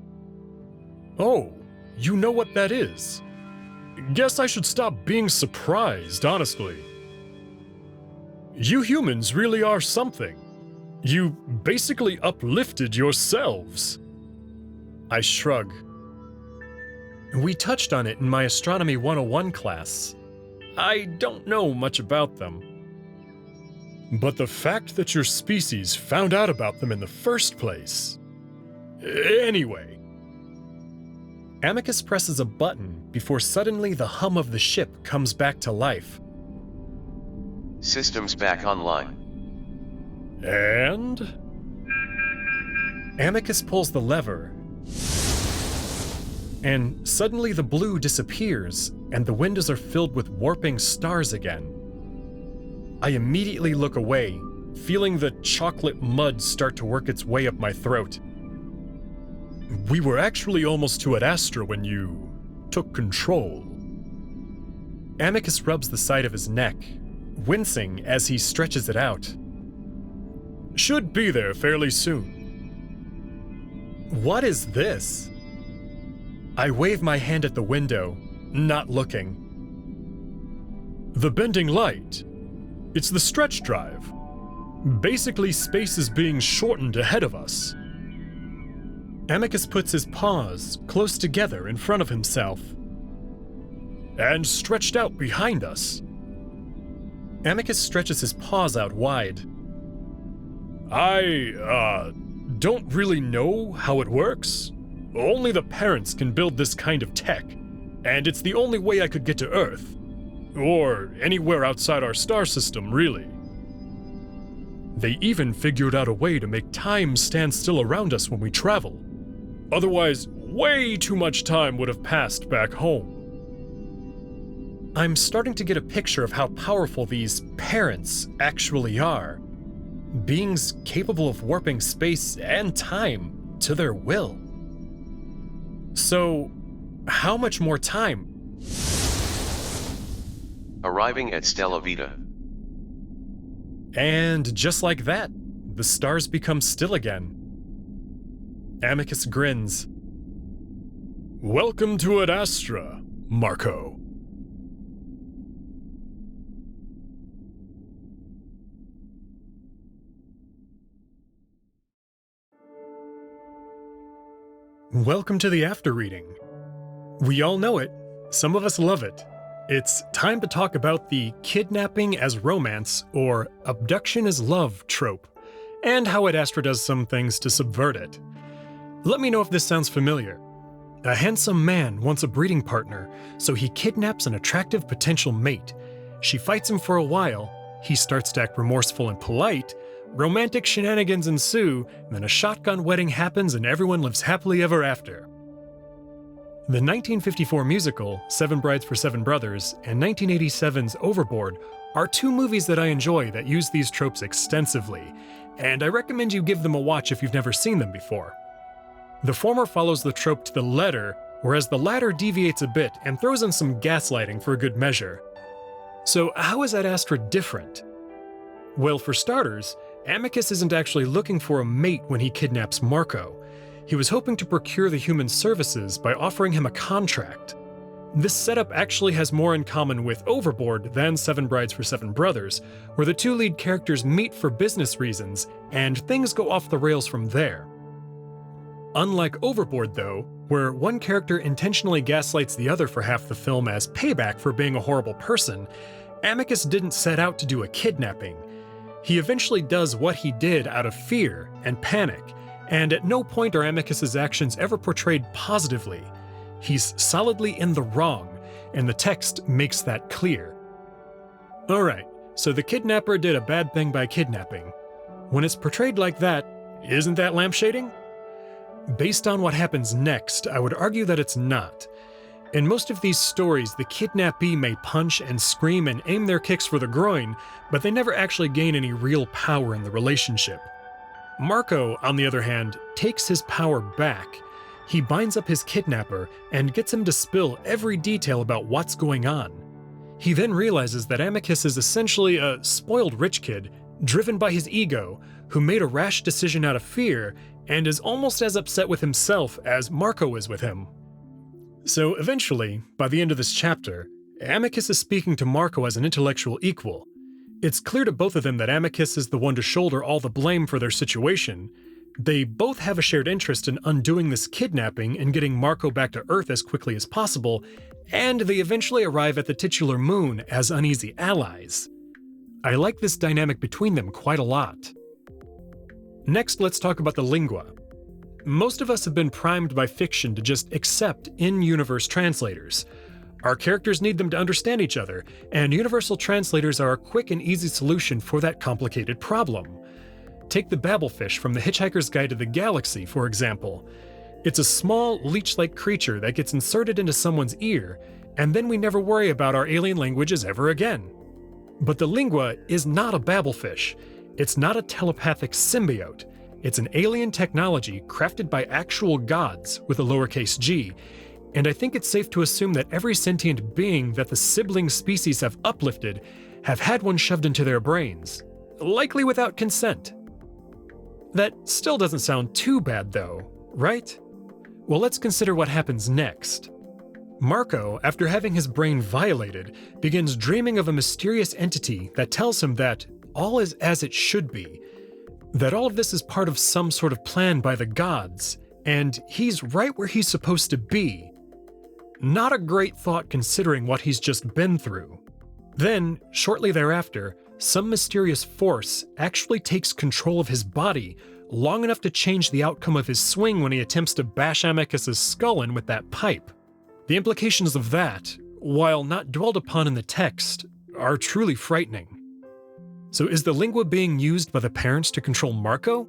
Oh, you know what that is. Guess I should stop being surprised, honestly. You humans really are something. You basically uplifted yourselves. I shrug. We touched on it in my Astronomy 101 class. I don't know much about them. But the fact that your species found out about them in the first place. Anyway. Amicus presses a button before suddenly the hum of the ship comes back to life. Systems back online. And? Amicus pulls the lever, and suddenly the blue disappears and the windows are filled with warping stars again. I immediately look away, feeling the chocolate mud start to work its way up my throat. We were actually almost to Adastra when you took control. Amicus rubs the side of his neck, wincing as he stretches it out. Should be there fairly soon. What is this? I wave my hand at the window, not looking. The bending light. It's the stretch drive. Basically, space is being shortened ahead of us. Amicus puts his paws close together in front of himself. And stretched out behind us. Amicus stretches his paws out wide. I don't really know how it works. Only the parents can build this kind of tech, and it's the only way I could get to Earth. Or anywhere outside our star system, really. They even figured out a way to make time stand still around us when we travel. Otherwise, way too much time would have passed back home. I'm starting to get a picture of how powerful these parents actually are. Beings capable of warping space and time to their will. So, how much more time? Arriving at Stella Vita. And just like that, the stars become still again. Amicus grins. Welcome to Adastra, Marco. Welcome to the after reading. We all know it. Some of us love it. It's time to talk about the kidnapping as romance or abduction as love trope, and how Adastra does some things to subvert it. Let me know if this sounds familiar. A handsome man wants a breeding partner, so he kidnaps an attractive potential mate. She fights him for a while, he starts to act remorseful and polite, romantic shenanigans ensue, and then a shotgun wedding happens and everyone lives happily ever after. The 1954 musical, Seven Brides for Seven Brothers, and 1987's Overboard are two movies that I enjoy that use these tropes extensively, and I recommend you give them a watch if you've never seen them before. The former follows the trope to the letter, whereas the latter deviates a bit and throws in some gaslighting for a good measure. So how is Adastra different? Well, for starters, Amicus isn't actually looking for a mate when he kidnaps Marco. He was hoping to procure the human services by offering him a contract. This setup actually has more in common with Overboard than Seven Brides for Seven Brothers, where the two lead characters meet for business reasons, and things go off the rails from there. Unlike Overboard, though, where one character intentionally gaslights the other for half the film as payback for being a horrible person, Amicus didn't set out to do a kidnapping. He eventually does what he did out of fear and panic, and at no point are Amicus's actions ever portrayed positively. He's solidly in the wrong, and the text makes that clear. Alright, so the kidnapper did a bad thing by kidnapping. When it's portrayed like that, isn't that lampshading? Based on what happens next, I would argue that it's not. In most of these stories, the kidnappee may punch and scream and aim their kicks for the groin, but they never actually gain any real power in the relationship. Marco, on the other hand, takes his power back. He binds up his kidnapper and gets him to spill every detail about what's going on. He then realizes that Amicus is essentially a spoiled rich kid, driven by his ego, who made a rash decision out of fear and is almost as upset with himself as Marco is with him. So eventually, by the end of this chapter, Amicus is speaking to Marco as an intellectual equal. It's clear to both of them that Amicus is the one to shoulder all the blame for their situation. They both have a shared interest in undoing this kidnapping and getting Marco back to Earth as quickly as possible, and they eventually arrive at the titular moon as uneasy allies. I like this dynamic between them quite a lot. Next, let's talk about the lingua. Most of us have been primed by fiction to just accept in-universe translators. Our characters need them to understand each other, and universal translators are a quick and easy solution for that complicated problem. Take the babblefish from The Hitchhiker's Guide to the Galaxy, for example. It's a small, leech-like creature that gets inserted into someone's ear, and then we never worry about our alien languages ever again. But the lingua is not a babblefish. It's not a telepathic symbiote. It's an alien technology crafted by actual gods with a lowercase g, and I think it's safe to assume that every sentient being that the sibling species have uplifted have had one shoved into their brains, likely without consent. That still doesn't sound too bad though, right? Well, let's consider what happens next. Marco, after having his brain violated, begins dreaming of a mysterious entity that tells him that all is as it should be, that all of this is part of some sort of plan by the gods, and he's right where he's supposed to be. Not a great thought considering what he's just been through. Then, shortly thereafter, some mysterious force actually takes control of his body long enough to change the outcome of his swing when he attempts to bash Amicus's skull in with that pipe. The implications of that, while not dwelled upon in the text, are truly frightening. So is the lingua being used by the parents to control Marco?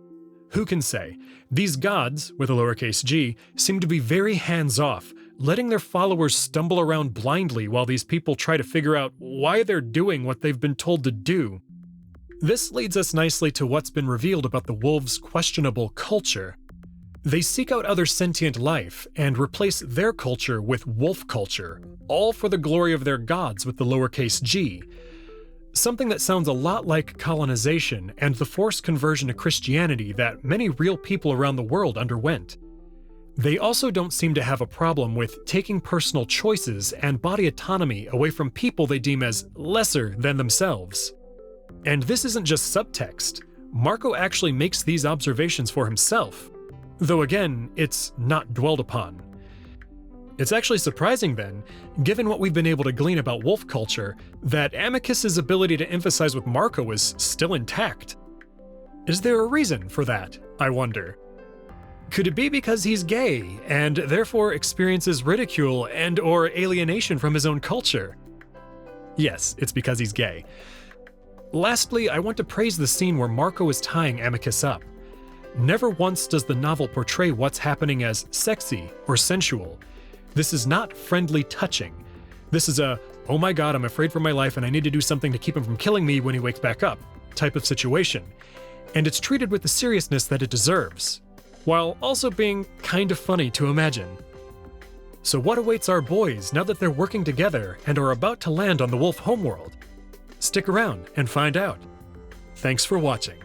Who can say? These gods, with a lowercase g, seem to be very hands-off, letting their followers stumble around blindly while these people try to figure out why they're doing what they've been told to do. This leads us nicely to what's been revealed about the wolves' questionable culture. They seek out other sentient life and replace their culture with wolf culture, all for the glory of their gods with the lowercase g. Something that sounds a lot like colonization and the forced conversion to Christianity that many real people around the world underwent. They also don't seem to have a problem with taking personal choices and body autonomy away from people they deem as lesser than themselves. And this isn't just subtext. Marco actually makes these observations for himself, though again, it's not dwelled upon. It's actually surprising then, given what we've been able to glean about wolf culture, that Amicus's ability to emphasize with Marco is still intact. Is there a reason for that, I wonder? Could it be because he's gay, and therefore experiences ridicule and/or alienation from his own culture? Yes, it's because he's gay. Lastly, I want to praise the scene where Marco is tying Amicus up. Never once does the novel portray what's happening as sexy or sensual. This is not friendly touching. This is a, oh my god, I'm afraid for my life and I need to do something to keep him from killing me when he wakes back up, type of situation. And it's treated with the seriousness that it deserves, while also being kind of funny to imagine. So what awaits our boys now that they're working together and are about to land on the wolf homeworld? Stick around and find out. Thanks for watching.